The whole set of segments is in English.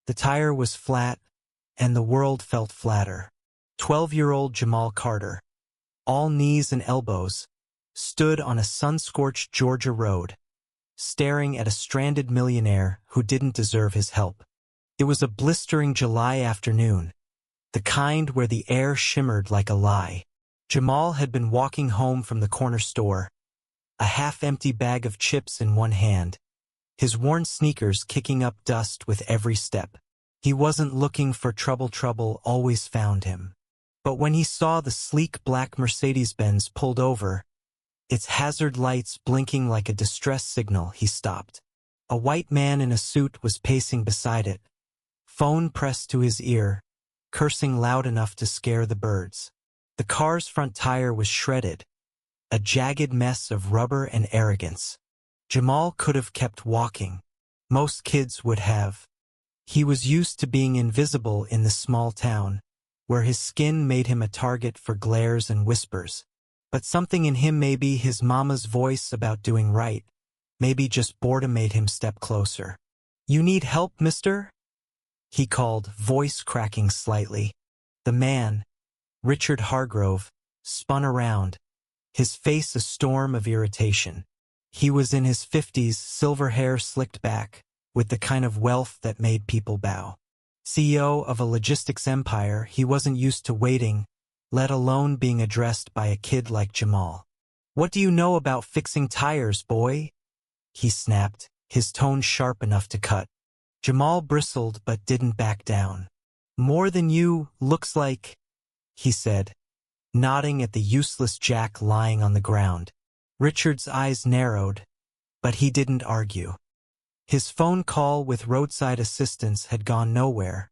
The tire was flat, and the world felt flatter. 12-year-old Jamal Carter, all knees and elbows, stood on a sun-scorched Georgia road, staring at a stranded millionaire who didn't deserve his help. It was a blistering July afternoon, the kind where the air shimmered like a lie. Jamal had been walking home from the corner store, a half-empty bag of chips in one hand, his worn sneakers kicking up dust with every step. He wasn't looking for trouble, trouble always found him. But when he saw the sleek black Mercedes-Benz pulled over, its hazard lights blinking like a distress signal, he stopped. A white man in a suit was pacing beside it, phone pressed to his ear, cursing loud enough to scare the birds. The car's front tire was shredded, a jagged mess of rubber and arrogance. Jamal could have kept walking. Most kids would have. He was used to being invisible in the small town, where his skin made him a target for glares and whispers. But something in him, maybe his mama's voice about doing right, maybe just boredom, made him step closer. "You need help, mister?" he called, voice cracking slightly. The man, Richard Hargrove, spun around, his face a storm of irritation. He was in his 50s, silver hair slicked back, with the kind of wealth that made people bow. CEO of a logistics empire, he wasn't used to waiting, let alone being addressed by a kid like Jamal. "What do you know about fixing tires, boy?" he snapped, his tone sharp enough to cut. Jamal bristled but didn't back down. "More than you, looks like," he said, nodding at the useless jack lying on the ground. Richard's eyes narrowed, but he didn't argue. His phone call with roadside assistance had gone nowhere,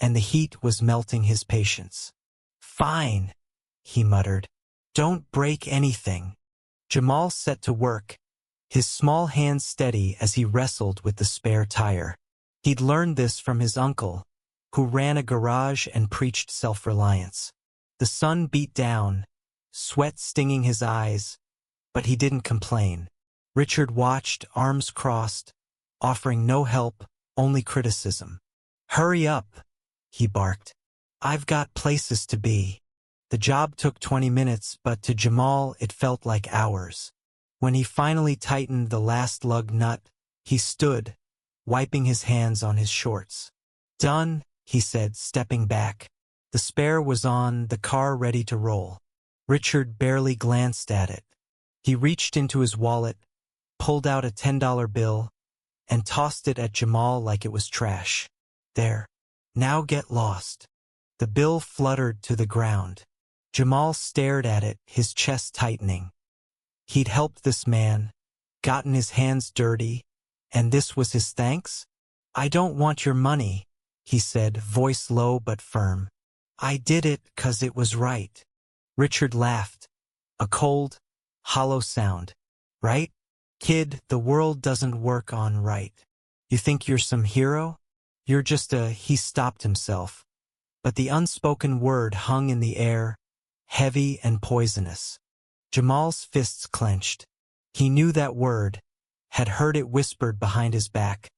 and the heat was melting his patience. "Fine," he muttered. "Don't break anything." Jamal set to work, his small hands steady as he wrestled with the spare tire. He'd learned this from his uncle, who ran a garage and preached self-reliance. The sun beat down, sweat stinging his eyes, but he didn't complain. Richard watched, arms crossed, offering no help, only criticism. "Hurry up," he barked. "I've got places to be." The job took 20 minutes, but to Jamal it felt like hours. When he finally tightened the last lug nut, he stood, wiping his hands on his shorts. "Done," he said, stepping back. The spare was on, the car ready to roll. Richard barely glanced at it. He reached into his wallet, pulled out a $10 bill, and tossed it at Jamal like it was trash. "There. Now get lost." The bill fluttered to the ground. Jamal stared at it, his chest tightening. He'd helped this man, gotten his hands dirty, and this was his thanks? "I don't want your money," he said, voice low but firm. "I did it 'cause it was right." Richard laughed, a cold, hollow sound. "Right? Kid, the world doesn't work on right. You think you're some hero? You're just a—" He stopped himself. But the unspoken word hung in the air, heavy and poisonous. Jamal's fists clenched. He knew that word, had heard it whispered behind his back,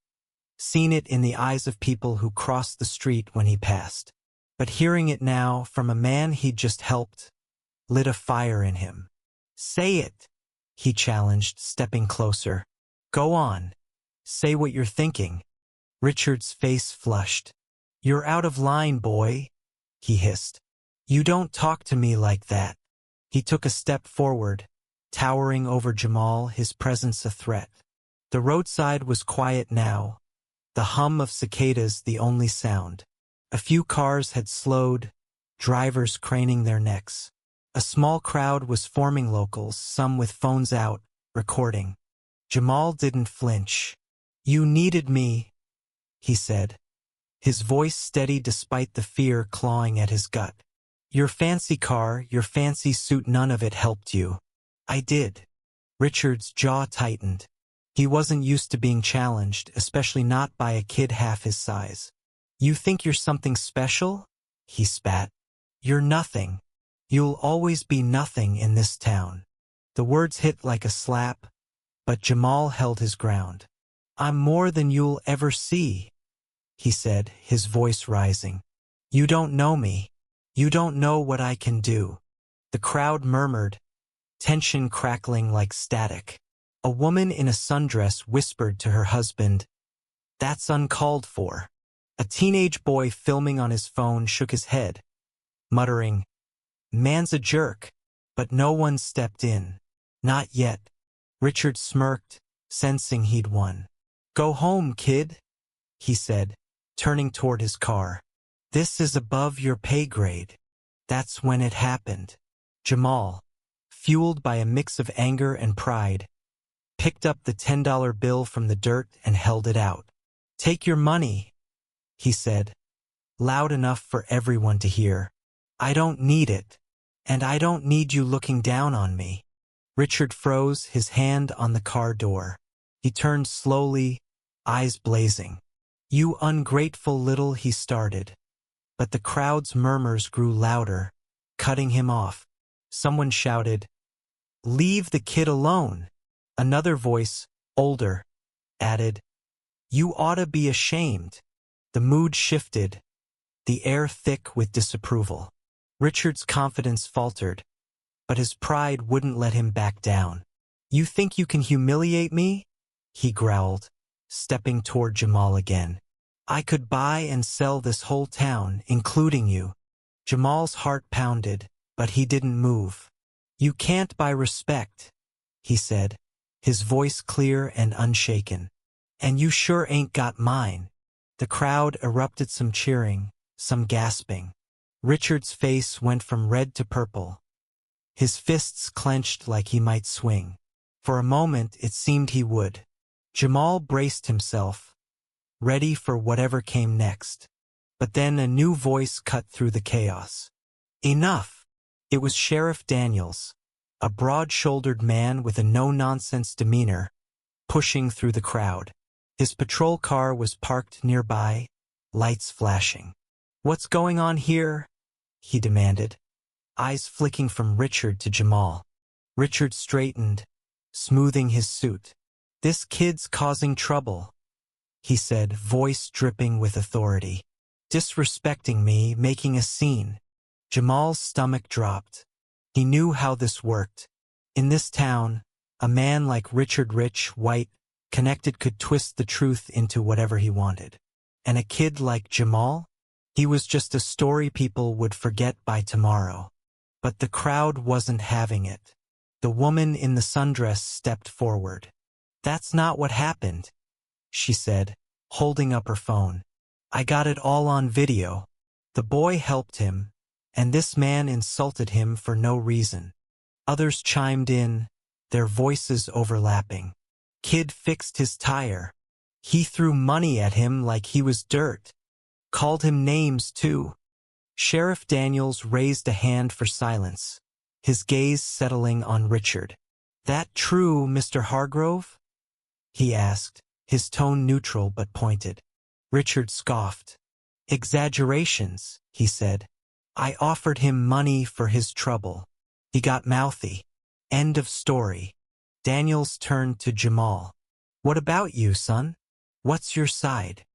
seen it in the eyes of people who crossed the street when he passed. But hearing it now, from a man he'd just helped, lit a fire in him. "Say it," he challenged, stepping closer. "Go on. Say what you're thinking." Richard's face flushed. "You're out of line, boy," he hissed. "You don't talk to me like that." He took a step forward, towering over Jamal, his presence a threat. The roadside was quiet now, the hum of cicadas the only sound. A few cars had slowed, drivers craning their necks. A small crowd was forming, locals, some with phones out, recording. Jamal didn't flinch. "You needed me," he said, his voice steady despite the fear clawing at his gut. "Your fancy car, your fancy suit, none of it helped you." "I did." Richard's jaw tightened. He wasn't used to being challenged, especially not by a kid half his size. "You think you're something special?" he spat. "You're nothing. You'll always be nothing in this town." The words hit like a slap, but Jamal held his ground. "I'm more than you'll ever see," he said, his voice rising. You don't know me. You don't know what I can do. The crowd murmured, tension crackling like static. A woman in a sundress whispered to her husband, "That's uncalled for." A teenage boy filming on his phone shook his head, muttering, "Man's a jerk." But no one stepped in. Not yet. Richard smirked, sensing he'd won. "Go home, kid," he said, turning toward his car. "This is above your pay grade." That's when it happened. Jamal, fueled by a mix of anger and pride, picked up the $10 bill from the dirt and held it out. "Take your money," he said, loud enough for everyone to hear. "I don't need it, and I don't need you looking down on me." Richard froze, his hand on the car door. He turned slowly, eyes blazing. "You ungrateful little," he started. But the crowd's murmurs grew louder, cutting him off. Someone shouted, "Leave the kid alone." Another voice, older, added, "You oughta be ashamed." The mood shifted, the air thick with disapproval. Richard's confidence faltered, but his pride wouldn't let him back down. "You think you can humiliate me?" he growled, stepping toward Jamal again. "I could buy and sell this whole town, including you." Jamal's heart pounded, but he didn't move. "You can't buy respect," he said, his voice clear and unshaken. "And you sure ain't got mine." The crowd erupted, some cheering, some gasping. Richard's face went from red to purple. His fists clenched like he might swing. For a moment it seemed he would. Jamal braced himself, ready for whatever came next. But then a new voice cut through the chaos. "Enough!" It was Sheriff Daniels, a broad-shouldered man with a no-nonsense demeanor, pushing through the crowd. His patrol car was parked nearby, lights flashing. "What's going on here?" he demanded, eyes flicking from Richard to Jamal. Richard straightened, smoothing his suit. "This kid's causing trouble," he said, voice dripping with authority. "Disrespecting me, making a scene." Jamal's stomach dropped. He knew how this worked. In this town, a man like Richard, rich, white, connected, could twist the truth into whatever he wanted. And a kid like Jamal? He was just a story people would forget by tomorrow. But the crowd wasn't having it. The woman in the sundress stepped forward. "That's not what happened," she said, holding up her phone. "I got it all on video. The boy helped him, and this man insulted him for no reason." Others chimed in, their voices overlapping. "Kid fixed his tire. He threw money at him like he was dirt. Called him names, too." Sheriff Daniels raised a hand for silence, his gaze settling on Richard. "That true, Mr. Hargrove?" he asked, his tone neutral but pointed. Richard scoffed. "Exaggerations," he said. "I offered him money for his trouble. He got mouthy. End of story." Daniels turned to Jamal. "What about you, son? What's your side?"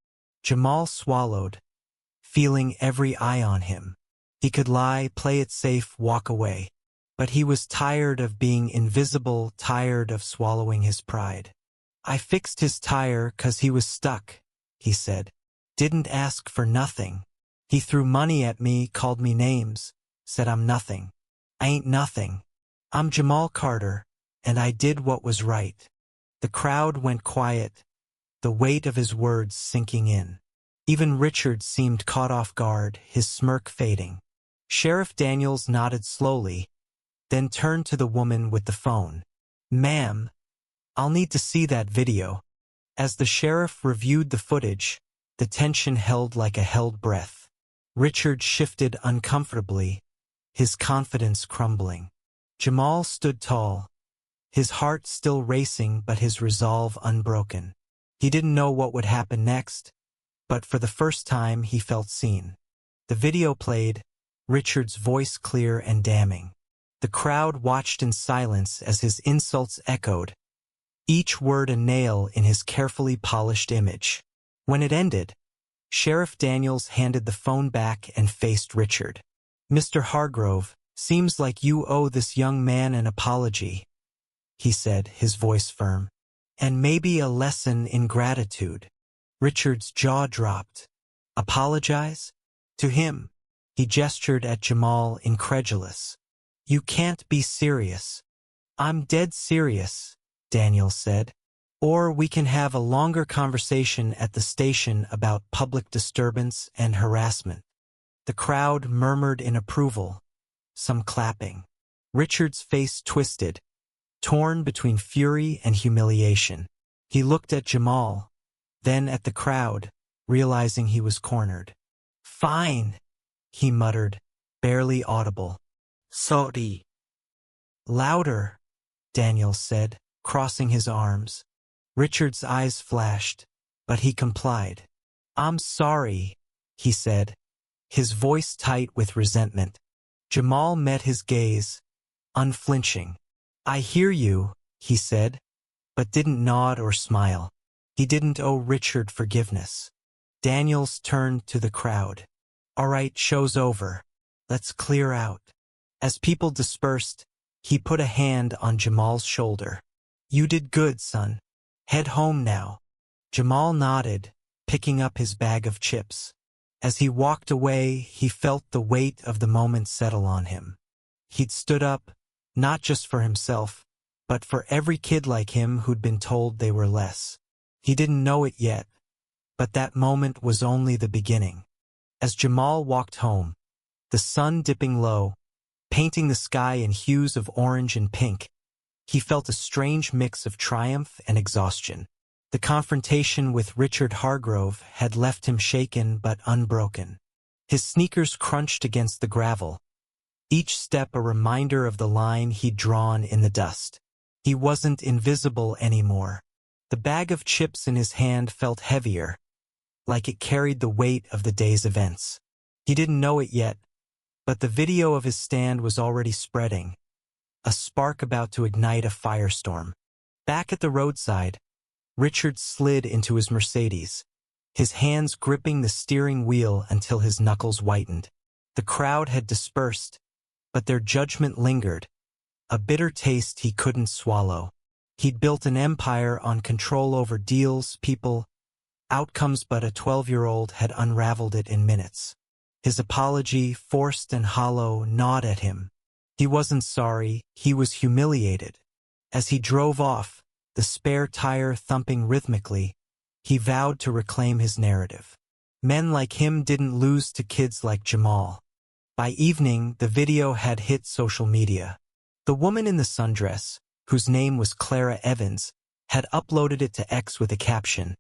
Jamal swallowed, feeling every eye on him. He could lie, play it safe, walk away. But he was tired of being invisible, tired of swallowing his pride. "I fixed his tire 'cause he was stuck," he said. "Didn't ask for nothing. He threw money at me, called me names, said I'm nothing. I ain't nothing. I'm Jamal Carter, and I did what was right." The crowd went quiet, the weight of his words sinking in. Even Richard seemed caught off guard, his smirk fading. Sheriff Daniels nodded slowly, then turned to the woman with the phone. "Ma'am, I'll need to see that video." As the sheriff reviewed the footage, the tension held like a held breath. Richard shifted uncomfortably, his confidence crumbling. Jamal stood tall, his heart still racing but his resolve unbroken. He didn't know what would happen next, but for the first time he felt seen. The video played, Richard's voice clear and damning. The crowd watched in silence as his insults echoed, each word a nail in his carefully polished image. When it ended, Sheriff Daniels handed the phone back and faced Richard. "Mr. Hargrove, seems like you owe this young man an apology," he said, his voice firm. "And maybe a lesson in gratitude." Richard's jaw dropped. "Apologize? To him?" He gestured at Jamal, incredulous. "You can't be serious." "I'm dead serious," Daniel said. "Or we can have a longer conversation at the station about public disturbance and harassment." The crowd murmured in approval, some clapping. Richard's face twisted, torn between fury and humiliation. He looked at Jamal, then at the crowd, realizing he was cornered. "Fine," he muttered, barely audible. "Sorry." "Louder," Daniel said, crossing his arms. Richard's eyes flashed, but he complied. "I'm sorry," he said, his voice tight with resentment. Jamal met his gaze, unflinching. "I hear you," he said, but didn't nod or smile. He didn't owe Richard forgiveness. Daniels turned to the crowd. "All right, show's over. Let's clear out." As people dispersed, he put a hand on Jamal's shoulder. "You did good, son. Head home now." Jamal nodded, picking up his bag of chips. As he walked away, he felt the weight of the moment settle on him. He'd stood up, not just for himself, but for every kid like him who'd been told they were less. He didn't know it yet, but that moment was only the beginning. As Jamal walked home, the sun dipping low, painting the sky in hues of orange and pink, he felt a strange mix of triumph and exhaustion. The confrontation with Richard Hargrove had left him shaken but unbroken. His sneakers crunched against the gravel, each step a reminder of the line he'd drawn in the dust. He wasn't invisible anymore. The bag of chips in his hand felt heavier, like it carried the weight of the day's events. He didn't know it yet, but the video of his stand was already spreading, a spark about to ignite a firestorm. Back at the roadside, Richard slid into his Mercedes, his hands gripping the steering wheel until his knuckles whitened. The crowd had dispersed, but their judgment lingered, a bitter taste he couldn't swallow. He'd built an empire on control over deals, people, outcomes, but a 12-year-old had unraveled it in minutes. His apology, forced and hollow, gnawed at him. He wasn't sorry, he was humiliated. As he drove off, the spare tire thumping rhythmically, he vowed to reclaim his narrative. Men like him didn't lose to kids like Jamal. By evening, the video had hit social media. The woman in the sundress, whose name was Clara Evans, had uploaded it to X with a caption.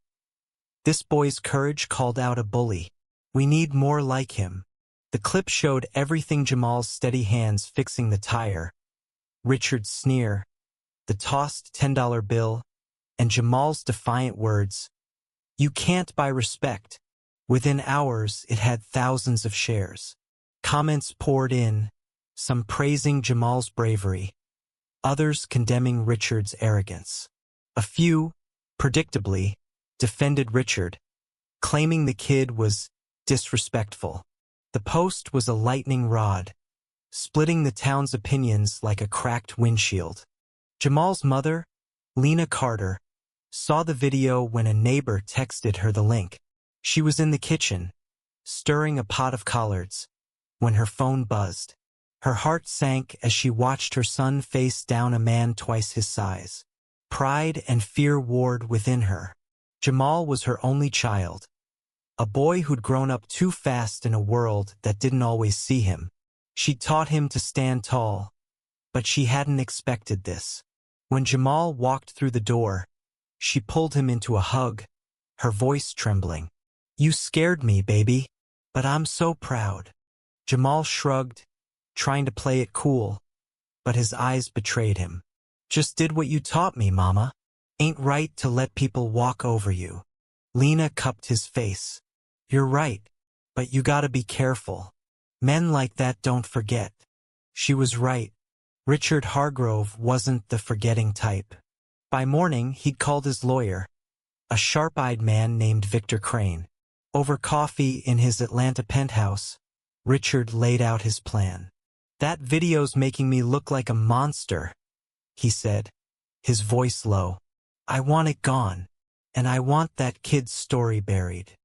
"This boy's courage called out a bully. We need more like him." The clip showed everything: Jamal's steady hands fixing the tire, Richard's sneer, the tossed $10 bill, and Jamal's defiant words, "You can't buy respect." Within hours, it had thousands of shares. Comments poured in, some praising Jamal's bravery, others condemning Richard's arrogance. A few, predictably, defended Richard, claiming the kid was disrespectful. The post was a lightning rod, splitting the town's opinions like a cracked windshield. Jamal's mother, Lena Carter, saw the video when a neighbor texted her the link. She was in the kitchen, stirring a pot of collards, when her phone buzzed. Her heart sank as she watched her son face down a man twice his size. Pride and fear warred within her. Jamal was her only child, a boy who'd grown up too fast in a world that didn't always see him. She'd taught him to stand tall, but she hadn't expected this. When Jamal walked through the door, she pulled him into a hug, her voice trembling. "You scared me, baby, but I'm so proud." Jamal shrugged, trying to play it cool, but his eyes betrayed him. "Just did what you taught me, Mama. Ain't right to let people walk over you." Lena cupped his face. "You're right, but you gotta be careful. Men like that don't forget." She was right. Richard Hargrove wasn't the forgetting type. By morning, he'd called his lawyer, a sharp-eyed man named Victor Crane. Over coffee in his Atlanta penthouse, Richard laid out his plan. "That video's making me look like a monster," he said, his voice low. "I want it gone, and I want that kid's story buried."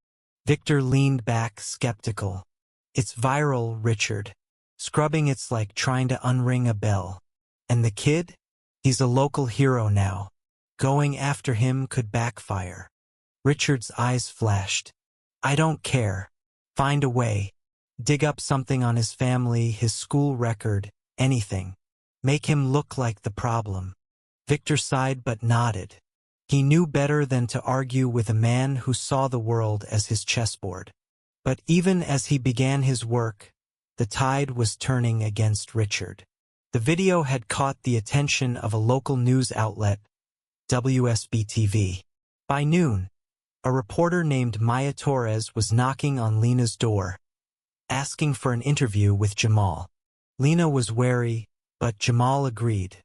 Victor leaned back, skeptical. "It's viral, Richard. Scrubbing it's like trying to unring a bell. And the kid? He's a local hero now. Going after him could backfire." Richard's eyes flashed. "I don't care. Find a way. Dig up something on his family, his school record, anything. Make him look like the problem." Victor sighed but nodded. He knew better than to argue with a man who saw the world as his chessboard. But even as he began his work, the tide was turning against Richard. The video had caught the attention of a local news outlet, WSB-TV. By noon, a reporter named Maya Torres was knocking on Lena's door, asking for an interview with Jamal. Lena was wary, but Jamal agreed.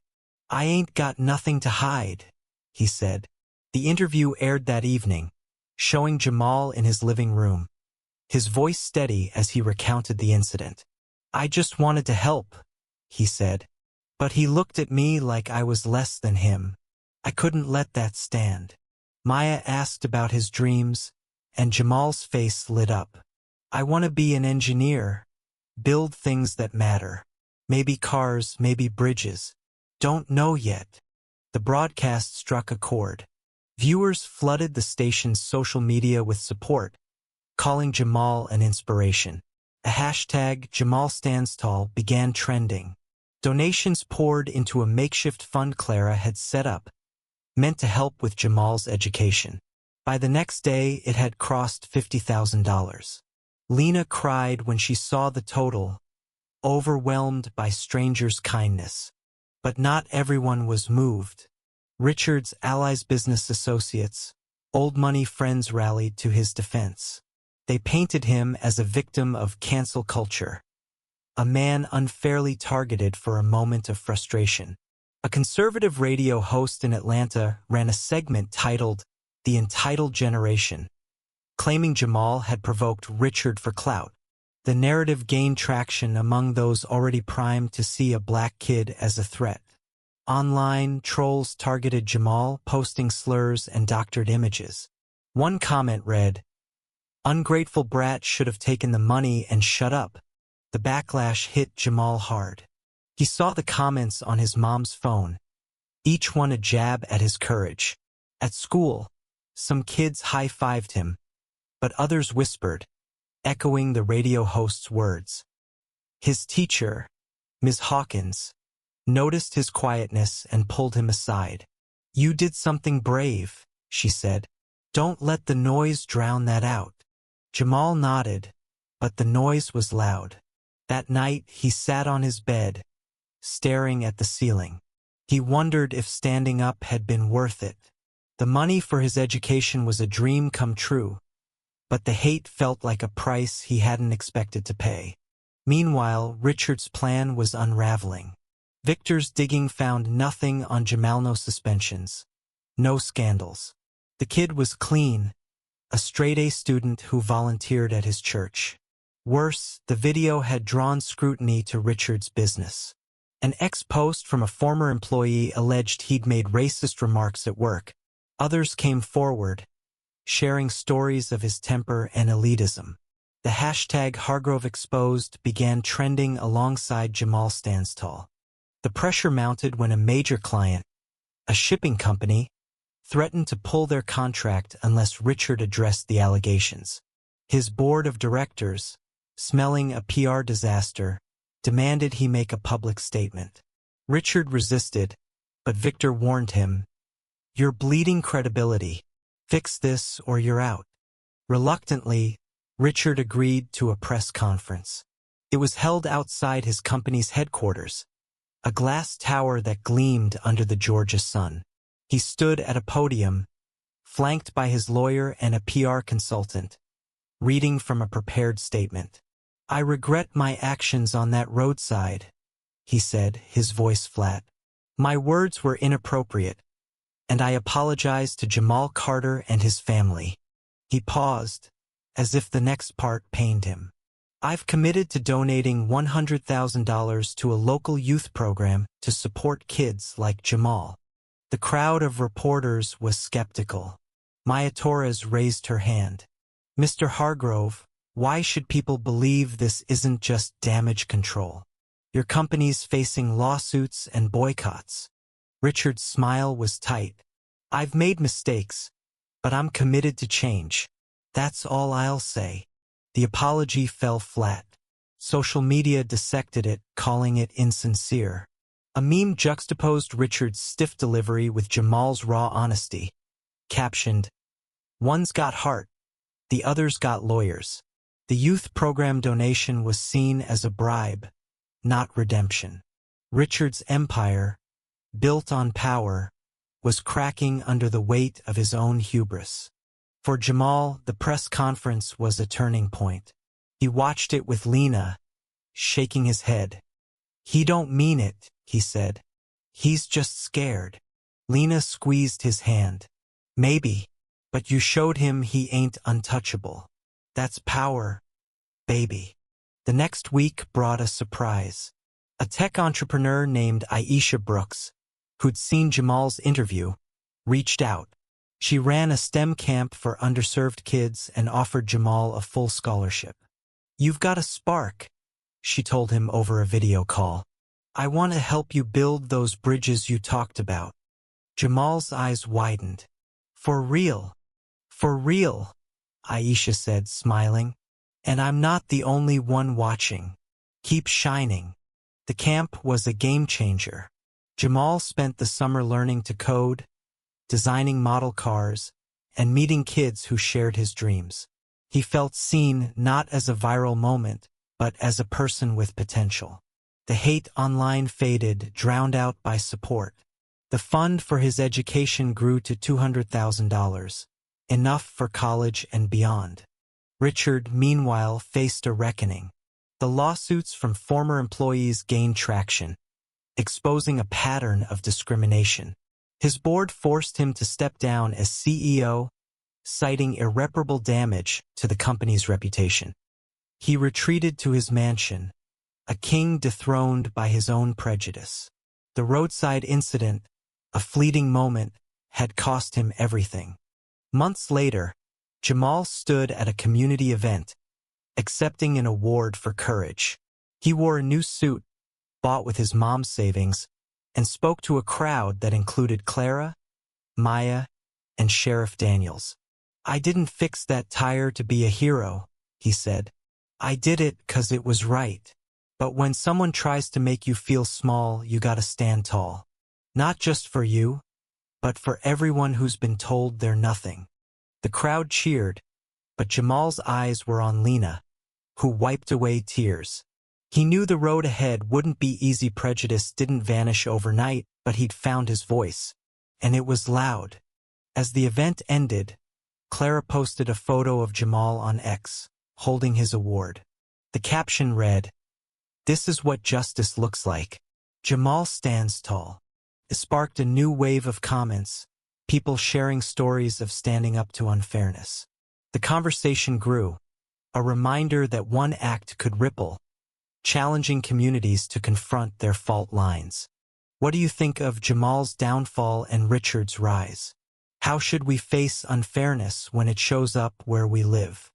"I ain't got nothing to hide," he said. The interview aired that evening, showing Jamal in his living room, his voice steady as he recounted the incident. "I just wanted to help," he said. "But he looked at me like I was less than him. I couldn't let that stand." Maya asked about his dreams, and Jamal's face lit up. "I want to be an engineer, build things that matter. Maybe cars, maybe bridges. Don't know yet." The broadcast struck a chord. Viewers flooded the station's social media with support, calling Jamal an inspiration. A hashtag #JamalStandsTall began trending. Donations poured into a makeshift fund Clara had set up, meant to help with Jamal's education. By the next day, it had crossed $50,000. Lena cried when she saw the total, overwhelmed by strangers' kindness. But not everyone was moved. Richard's allies, business associates, old money friends rallied to his defense. They painted him as a victim of cancel culture, a man unfairly targeted for a moment of frustration. A conservative radio host in Atlanta ran a segment titled "The Entitled Generation," claiming Jamal had provoked Richard for clout. The narrative gained traction among those already primed to see a black kid as a threat. Online, trolls targeted Jamal, posting slurs and doctored images. One comment read, "Ungrateful brat should have taken the money and shut up." The backlash hit Jamal hard. He saw the comments on his mom's phone, each one a jab at his courage. At school, some kids high-fived him, but others whispered, echoing the radio host's words. His teacher, Ms. Hawkins, noticed his quietness and pulled him aside. "You did something brave," she said. "Don't let the noise drown that out." Jamal nodded, but the noise was loud. That night, he sat on his bed, staring at the ceiling. He wondered if standing up had been worth it. The money for his education was a dream come true, but the hate felt like a price he hadn't expected to pay. Meanwhile, Richard's plan was unraveling. Victor's digging found nothing on Jamal, no suspensions, no scandals. The kid was clean, a straight-A student who volunteered at his church. Worse, the video had drawn scrutiny to Richard's business. An ex-post from a former employee alleged he'd made racist remarks at work. Others came forward, sharing stories of his temper and elitism. The hashtag Hargrove Exposed began trending alongside Jamal Standstall. The pressure mounted when a major client, a shipping company, threatened to pull their contract unless Richard addressed the allegations. His board of directors, smelling a PR disaster, demanded he make a public statement. Richard resisted, but Victor warned him, "You're bleeding credibility. Fix this or you're out." Reluctantly, Richard agreed to a press conference. It was held outside his company's headquarters, a glass tower that gleamed under the Georgia sun. He stood at a podium, flanked by his lawyer and a PR consultant, reading from a prepared statement. "I regret my actions on that roadside," he said, his voice flat. "My words were inappropriate, and I apologize to Jamal Carter and his family." He paused, as if the next part pained him. I've committed to donating $100,000 to a local youth program to support kids like Jamal. The crowd of reporters was skeptical. Maya Torres raised her hand. Mr. Hargrove, why should people believe this isn't just damage control? Your company's facing lawsuits and boycotts. Richard's smile was tight. I've made mistakes, but I'm committed to change. That's all I'll say. The apology fell flat. Social media dissected it, calling it insincere. A meme juxtaposed Richard's stiff delivery with Jamal's raw honesty. Captioned, "One's got heart, the other's got lawyers." The youth program donation was seen as a bribe, not redemption. Richard's empire, built on power, was cracking under the weight of his own hubris. For Jamal, the press conference was a turning point. He watched it with Lena, shaking his head. "He don't mean it," he said. "He's just scared." Lena squeezed his hand. "Maybe, but you showed him he ain't untouchable. That's power, baby." The next week brought a surprise. A tech entrepreneur named Aisha Brooks, who'd seen Jamal's interview, reached out. She ran a STEM camp for underserved kids and offered Jamal a full scholarship. "You've got a spark," she told him over a video call. "I want to help you build those bridges you talked about." Jamal's eyes widened. "For real? For real?" Aisha said, smiling. "And I'm not the only one watching. Keep shining." The camp was a game changer. Jamal spent the summer learning to code, designing model cars, and meeting kids who shared his dreams. He felt seen not as a viral moment, but as a person with potential. The hate online faded, drowned out by support. The fund for his education grew to $200,000, enough for college and beyond. Richard, meanwhile, faced a reckoning. The lawsuits from former employees gained traction, exposing a pattern of discrimination. His board forced him to step down as CEO, citing irreparable damage to the company's reputation. He retreated to his mansion, a king dethroned by his own prejudice. The roadside incident, a fleeting moment, had cost him everything. Months later, Jamal stood at a community event, accepting an award for courage. He wore a new suit, bought with his mom's savings, and spoke to a crowd that included Clara, Maya, and Sheriff Daniels. "I didn't fix that tire to be a hero," he said. "I did it 'cause it was right. But when someone tries to make you feel small, you gotta stand tall. Not just for you, but for everyone who's been told they're nothing." The crowd cheered, but Jamal's eyes were on Lena, who wiped away tears. He knew the road ahead wouldn't be easy. Prejudice didn't vanish overnight, but he'd found his voice, and it was loud. As the event ended, Clara posted a photo of Jamal on X, holding his award. The caption read, "This is what justice looks like. Jamal stands tall." It sparked a new wave of comments, people sharing stories of standing up to unfairness. The conversation grew, a reminder that one act could ripple, challenging communities to confront their fault lines. What do you think of Jamal's downfall and Richard's rise? How should we face unfairness when it shows up where we live?